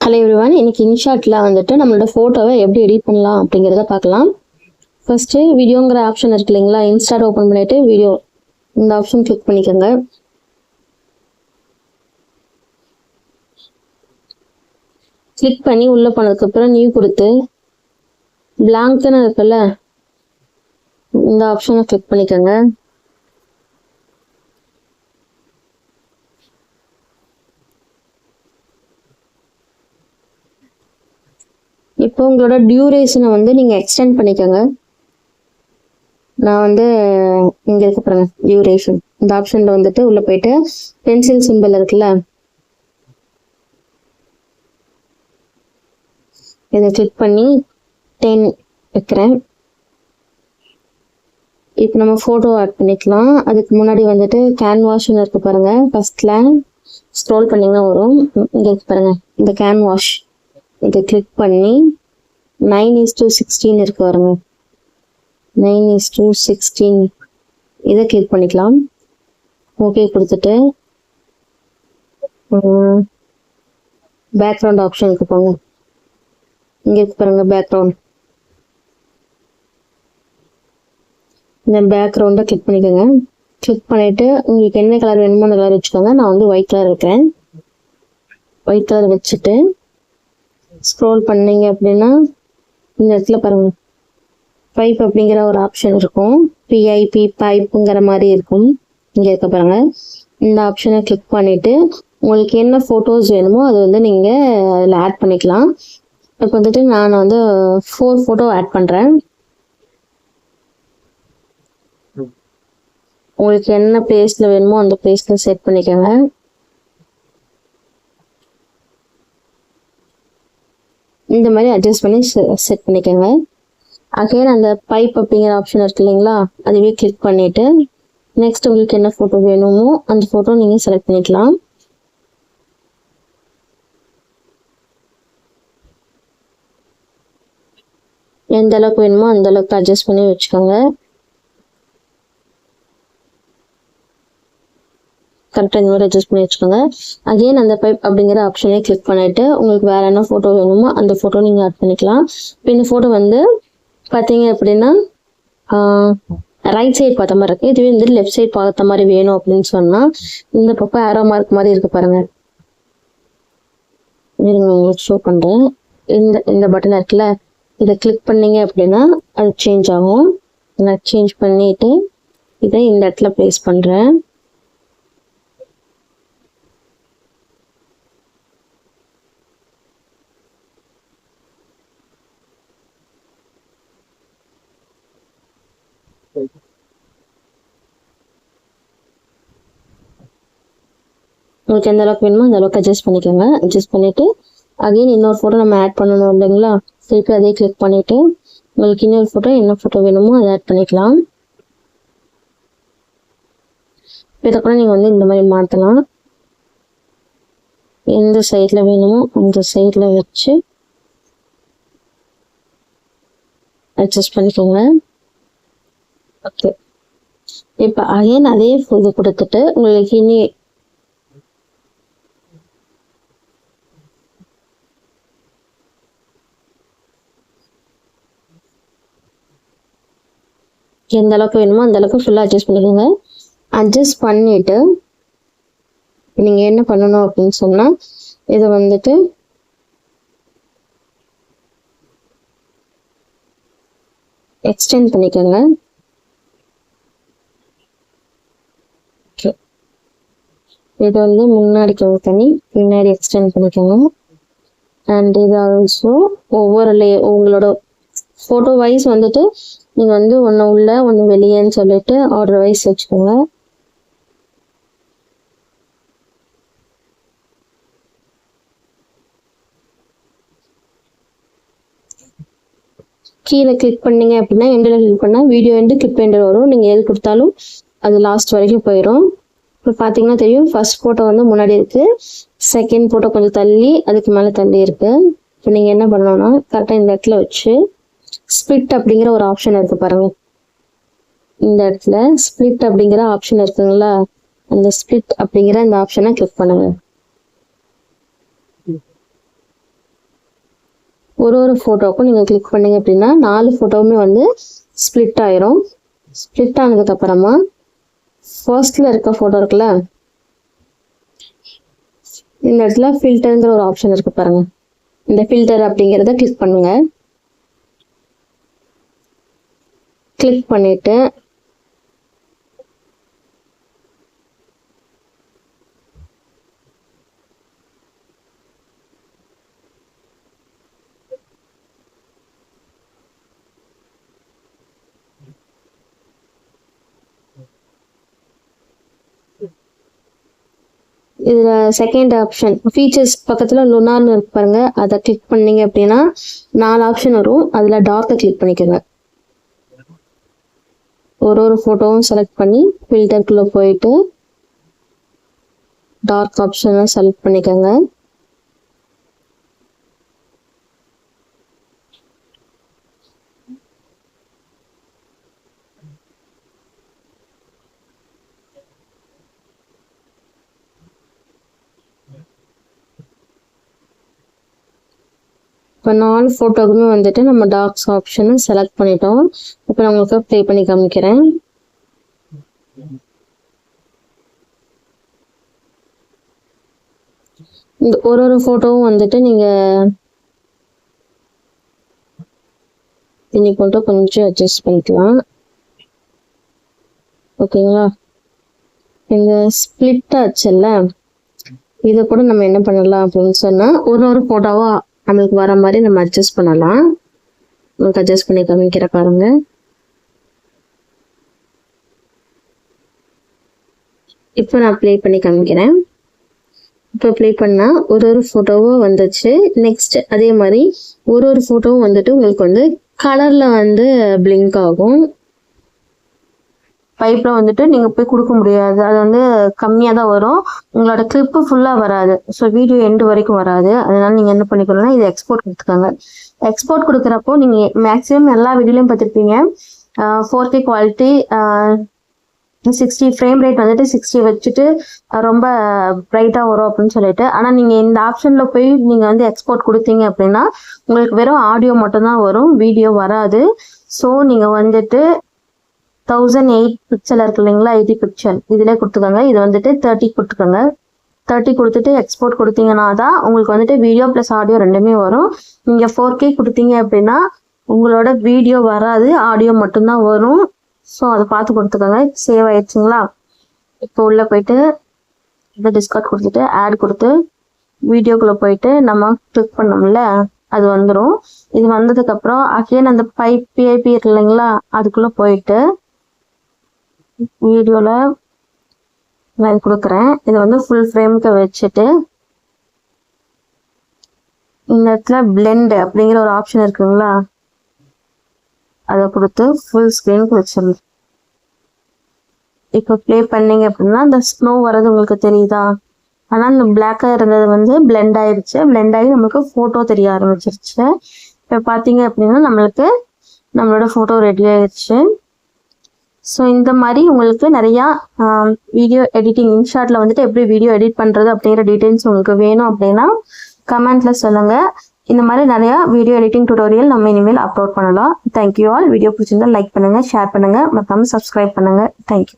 Hello everyone, இன்னைக்கு இன்ஷாட்டில் வந்துட்டு நம்மளோட ஃபோட்டோவை எப்படி எடிட் பண்ணலாம் அப்படிங்கிறத பார்க்கலாம். ஃபஸ்ட்டு வீடியோங்கிற ஆப்ஷன் இருக்கு இல்லைங்களா, இன்ஸ்டாட் ஓப்பன் பண்ணிவிட்டு வீடியோ இந்த ஆப்ஷன் கிளிக் பண்ணிக்கோங்க. கிளிக் பண்ணி உள்ளே போனதுக்கப்புறம் நியூ கொடுத்து பிளாங்க்னு இருக்குல்ல இந்த ஆப்ஷனை கிளிக் பண்ணிக்கோங்க. இப்போ உங்களோட டியூரேஷனை வந்து நீங்கள் எக்ஸ்டெண்ட் பண்ணிக்கோங்க. நான் வந்து இங்கே இருக்க பாருங்க டியூரேஷன், இந்த ஆப்ஷனில் வந்துட்டு உள்ளே போயிட்டு பென்சில் சிம்பிள் இருக்குல்ல இதை கிளிக் பண்ணி 10 வைக்கிறேன். இப்போ நம்ம ஃபோட்டோ ஆட் பண்ணிக்கலாம். அதுக்கு முன்னாடி வந்துட்டு கேன்வாஷ்னு இருக்கு பாருங்க, ஃபர்ஸ்ட்ல ஸ்க்ரோல் பண்ணிங்கன்னா வரும். இங்கே இருக்கு பாருங்க இந்த கேன்வாஷ், இதை கிளிக் பண்ணி 9:16 இருக்கு பாருங்க, 9:16 இதை கிளிக் பண்ணிக்கலாம். ஓகே கொடுத்துட்டு பேக்ரவுண்ட் ஆப்ஷனுக்கு போங்க. இங்கே இருக்கு பாருங்க பேக்ரவுண்ட், இந்த பேக்ரவுண்டை கிளிக் பண்ணிக்கோங்க. கிளிக் பண்ணிவிட்டு உங்களுக்கு என்ன கலர் வேணுமோ அந்த கலர் வச்சுக்கோங்க. நான் வந்து ஒயிட் கலர் வைக்கிறேன். ஒயிட் கலர் வச்சுட்டு ஸ்க்ரோல் பண்ணீங்க அப்படின்னா இந்த இடத்துல பாருங்க பைப் அப்படிங்கிற ஒரு ஆப்ஷன் இருக்கும். பிஐபி பைப்புங்கிற மாதிரி இருக்கும். இங்கே இருக்க பாருங்க இந்த ஆப்ஷனை கிளிக் பண்ணிவிட்டு உங்களுக்கு என்ன ஃபோட்டோஸ் வேணுமோ அது வந்து நீங்கள் அதில் ஆட் பண்ணிக்கலாம். இப்போ வந்துட்டு நான் வந்து 4 ஃபோட்டோ ஆட் பண்ணுறேன். உங்களுக்கு என்ன பிளேஸில் வேணுமோ அந்த பிளேஸில் செட் பண்ணிக்கோங்க. இந்த மாதிரி அட்ஜஸ்ட் பண்ணி செட் பண்ணிக்கோங்க. அகைன் அந்த பைப் அப்படிங்கிற ஆப்ஷன் இருக்கு இல்லைங்களா, அதுவே கிளிக் பண்ணிவிட்டு நெக்ஸ்ட் உங்களுக்கு என்ன ஃபோட்டோ வேணுமோ அந்த ஃபோட்டோ நீங்கள் செலக்ட் பண்ணிக்கலாம். எந்த அளவுக்கு வேணுமோ அந்த அளவுக்கு அட்ஜஸ்ட் பண்ணி வச்சுக்கோங்க. கரெக்டாக இந்த மாதிரி அட்ஜஸ்ட் பண்ணி வச்சுக்கோங்க. அகெயின் அந்த பைப் அப்படிங்கிற ஆப்ஷனே கிளிக் பண்ணிவிட்டு உங்களுக்கு வேறு என்ன ஃபோட்டோ வேணுமோ அந்த ஃபோட்டோ நீங்கள் ஆட் பண்ணிக்கலாம். இப்போ இந்த ஃபோட்டோ வந்து பார்த்தீங்க அப்படின்னா ரைட் சைடு பார்த்த மாதிரி இருக்குது. இதுவே வந்து லெஃப்ட் சைடு பார்த்த மாதிரி வேணும் அப்படின்னு சொன்னால் இந்த பக்கம் ஆரோ மார்க் மாதிரி இருக்குது பாருங்கள், உங்களுக்கு ஷோ பண்ணுறேன். இந்த பட்டன் இருக்குல்ல இதை கிளிக் பண்ணீங்க அப்படின்னா அது சேஞ்ச் ஆகும். நான் சேஞ்ச் பண்ணிவிட்டு இதை இந்த இடத்துல ப்ளேஸ் பண்ணுறேன். உங்களுக்கு எந்த அளவுக்கு வேணுமோ அந்த அளவுக்கு அட்ஜஸ்ட் பண்ணிக்கோங்க. அட்ஜஸ்ட் பண்ணிவிட்டு அகைன் இன்னொரு ஃபோட்டோ நம்ம ஆட் பண்ணணும் இல்லைங்களா, திருப்பி அதே கிளிக் பண்ணிவிட்டு உங்களுக்கு இன்னொரு ஃபோட்டோ என்ன ஃபோட்டோ வேணுமோ அதை ஆட் பண்ணிக்கலாம். இதை கூட நீங்கள் வந்து இந்த மாதிரி மாற்றலாம். எந்த சைடில் வேணுமோ அந்த சைடில் வச்சு அட்ஜஸ்ட் பண்ணிக்கோங்க. ஓகே, இப்போ அகைன் அதே இது கொடுத்துட்டு உங்களுக்கு இனி எந்த அளவுக்கு வேணுமோ அந்த அளவுக்கு ஃபுல்லாக அட்ஜஸ்ட் பண்ணிக்கோங்க. அட்ஜஸ்ட் பண்ணிவிட்டு நீங்கள் என்ன பண்ணணும் அப்படின்னு சொன்னால் இதை வந்துட்டு எக்ஸ்டெண்ட் பண்ணிக்கோங்க. இதை வந்து முன்னாடி பண்ணி பின்னாடி எக்ஸ்டெண்ட் பண்ணிக்கோங்க. அண்ட் இது ஆல்சோ ஒவ்வொரு உங்களோட ஃபோட்டோ வைஸ் வந்துட்டு நீங்கள் வந்து ஒன்று உள்ள ஒன்று வெளியேன்னு சொல்லிட்டு ஆர்டர் வைஸ் வச்சுக்கோங்க. கீழே கிளிக் பண்ணீங்க அப்படின்னா எண்டில் கிளிக் பண்ணால் வீடியோ எண்டு கிளிப் எண்டு வரும். நீங்கள் எது கொடுத்தாலும் அது லாஸ்ட் வரைக்கும் போயிடும். இப்போ பார்த்தீங்கன்னா தெரியும், ஃபர்ஸ்ட் ஃபோட்டோ வந்து முன்னாடி இருக்குது, செகண்ட் ஃபோட்டோ கொஞ்சம் தள்ளி அதுக்கு மேலே தள்ளி இருக்குது. இப்போ நீங்கள் என்ன பண்ணணும்னா கரெக்டாக இந்த இடத்துல வச்சு ஸ்பிளிட் அப்படிங்கிற ஒரு ஆப்ஷன் இருக்கு பாருங்க, இந்த இடத்துல ஸ்பிளிட் அப்படிங்கிற ஆப்ஷன் இருக்குங்களா, அந்த ஸ்பிளிட் அப்படிங்கிற இந்த ஆப்ஷனை கிளிக் பண்ணுங்க. ஒரு ஃபோட்டோவுக்கும் நீங்கள் கிளிக் பண்ணீங்க அப்படின்னா 4 ஃபோட்டோவுமே வந்து ஸ்ப்ளிட் ஆயிரும். ஸ்ப்ளிட் ஆனதுக்கப்புறமா ஃபர்ஸ்டில் இருக்க ஃபோட்டோ இருக்குல்ல, இந்த இடத்துல ஃபில்டருங்கிற ஒரு ஆப்ஷன் இருக்கு பாருங்க. இந்த ஃபில்டர் அப்படிங்கிறத கிளிக் பண்ணுங்க. கிளிக் பண்ணிட்டு இதில் செகண்ட் ஆப்ஷன் ஃபீச்சர்ஸ் பக்கத்தில் லுனார்னு இருக்கு பாருங்க, அதை கிளிக் பண்ணீங்க அப்படின்னா 4 ஆப்ஷன் வரும். அதில் டார்க்கை கிளிக் பண்ணிக்கோங்க. ஒரு ஃபோட்டோவும் செலக்ட் பண்ணி ஃபில்டருக்குள்ளே போயிட்டு டார்க் ஆப்ஷனை செலக்ட் பண்ணிக்கோங்க. இப்போ 4 ஃபோட்டோக்குமே வந்துட்டு நம்ம டார்க்ஸ் ஆப்ஷனை செலக்ட் பண்ணிட்டோம். இப்போ நான் உங்களுக்கு ப்ளே பண்ணி காமிக்கிறேன். இந்த ஒரு ஃபோட்டோவும் வந்துட்டு நீங்கள் இன்னைக்கு மட்டும் கொஞ்சம் அட்ஜஸ்ட் பண்ணிக்கலாம். ஓகேங்களா? இந்த ஸ்ப்ளிட் ஆச்சுல்ல, இதை கூட நம்ம என்ன பண்ணலாம் அப்படின்னு சொன்னால் ஒரு ஃபோட்டோவா நம்மளுக்கு வர மாதிரி நம்ம அட்ஜஸ்ட் பண்ணலாம். உங்களுக்கு அட்ஜஸ்ட் பண்ணி காமிக்கிற பாருங்க. இப்போ நான் ப்ளே பண்ணி காமிக்கிறேன். இப்போ ப்ளே பண்ணால் ஒரு ஃபோட்டோவும் வந்துச்சு. நெக்ஸ்ட் அதே மாதிரி ஒரு ஃபோட்டோவும் வந்துட்டு உங்களுக்கு வந்து கலரில் வந்து பிளிங்க் ஆகும். பைப்பில் வந்துட்டு நீங்கள் போய் கொடுக்க முடியாது, அது வந்து கம்மியாக தான் வரும். உங்களோட கிளிப்பு ஃபுல்லாக வராது. ஸோ வீடியோ எண்டு வரைக்கும் வராது. அதனால நீங்கள் என்ன பண்ணிக்கணும்னா இது எக்ஸ்போர்ட் கொடுத்துக்காங்க. எக்ஸ்போர்ட் கொடுக்குறப்போ நீங்கள் மேக்ஸிமம் எல்லா வீடியோலையும் பார்த்துருப்பீங்க 4K குவாலிட்டி 60 ஃப்ரேம் ரேட் வந்துட்டு 60 வச்சுட்டு ரொம்ப ப்ரைட்டாக வரும் அப்படின்னு சொல்லிட்டு. ஆனால் நீங்கள் இந்த ஆப்ஷனில் போய் நீங்கள் வந்து எக்ஸ்போர்ட் கொடுத்தீங்க அப்படின்னா உங்களுக்கு வெறும் ஆடியோ மட்டும்தான் வரும், வீடியோ வராது. ஸோ நீங்கள் வந்துட்டு 1008 பிக்சல் இருக்கு இல்லைங்களா, 80 பிக்சல் இதிலே கொடுத்துக்கோங்க. இது வந்துட்டு 30 கொடுத்துக்கோங்க. 30 கொடுத்துட்டு எக்ஸ்போர்ட் கொடுத்தீங்கன்னா தான் உங்களுக்கு வந்துட்டு வீடியோ ப்ளஸ் ஆடியோ ரெண்டுமே வரும். நீங்கள் 4K கொடுத்தீங்க அப்படின்னா உங்களோட வீடியோ வராது, ஆடியோ மட்டும்தான் வரும். ஸோ அதை பார்த்து கொடுத்துக்கோங்க. சேவ் ஆயிடுச்சுங்களா? இப்போ உள்ளே போயிட்டு இந்த டிஸ்கார்ட் கொடுத்துட்டு ஆட் கொடுத்து வீடியோக்குள்ளே போயிட்டு நம்ம கிளிக் பண்ணோம்ல, அது வந்துடும். இது வந்ததுக்கப்புறம் அகைன் அந்த பிஐபி இருக்கு இல்லைங்களா, அதுக்குள்ளே போயிட்டு வீடியோவில் நான் கொடுக்குறேன். இதை வந்து ஃபுல் ஃப்ரேமுக்கு வச்சுட்டு இந்த இடத்துல பிளெண்ட் அப்படிங்கிற ஒரு ஆப்ஷன் இருக்குங்களா, அதை கொடுத்து ஃபுல் ஸ்க்ரீனுக்கு வச்சிடணும். இப்போ ப்ளே பண்ணீங்க அப்படின்னா இந்த ஸ்னோ வர்றது உங்களுக்கு தெரியுதா? ஆனால் இந்த பிளாக்காக இருந்தது வந்து பிளெண்ட் ஆயிடுச்சு. பிளெண்ட் ஆகி நம்மளுக்கு ஃபோட்டோ தெரிய ஆரம்பிச்சிருச்சு. இப்போ பார்த்தீங்க அப்படின்னா நம்மளோட ஃபோட்டோ ரெடி ஆயிடுச்சு. ஸோ இந்த மாதிரி உங்களுக்கு நிறையா வீடியோ எடிட்டிங் இன்ஷாட்டில் வந்துட்டு எப்படி வீடியோ எடிட் பண்ணுறது அப்படிங்கிற டீட்டெயில்ஸ் உங்களுக்கு வேணும் அப்படின்னா கமெண்ட்டில் சொல்லுங்கள். இந்த மாதிரி நிறையா வீடியோ எடிட்டிங் டுட்டோரியல் நம்ம இனிமேல் அப்லோட் பண்ணலாம். Thank you all. வீடியோ பிடிச்சிருந்தா லைக் பண்ணுங்கள், ஷேர் பண்ணுங்கள், மறக்காமல் சப்ஸ்கிரைப் பண்ணுங்கள். தேங்க்யூ.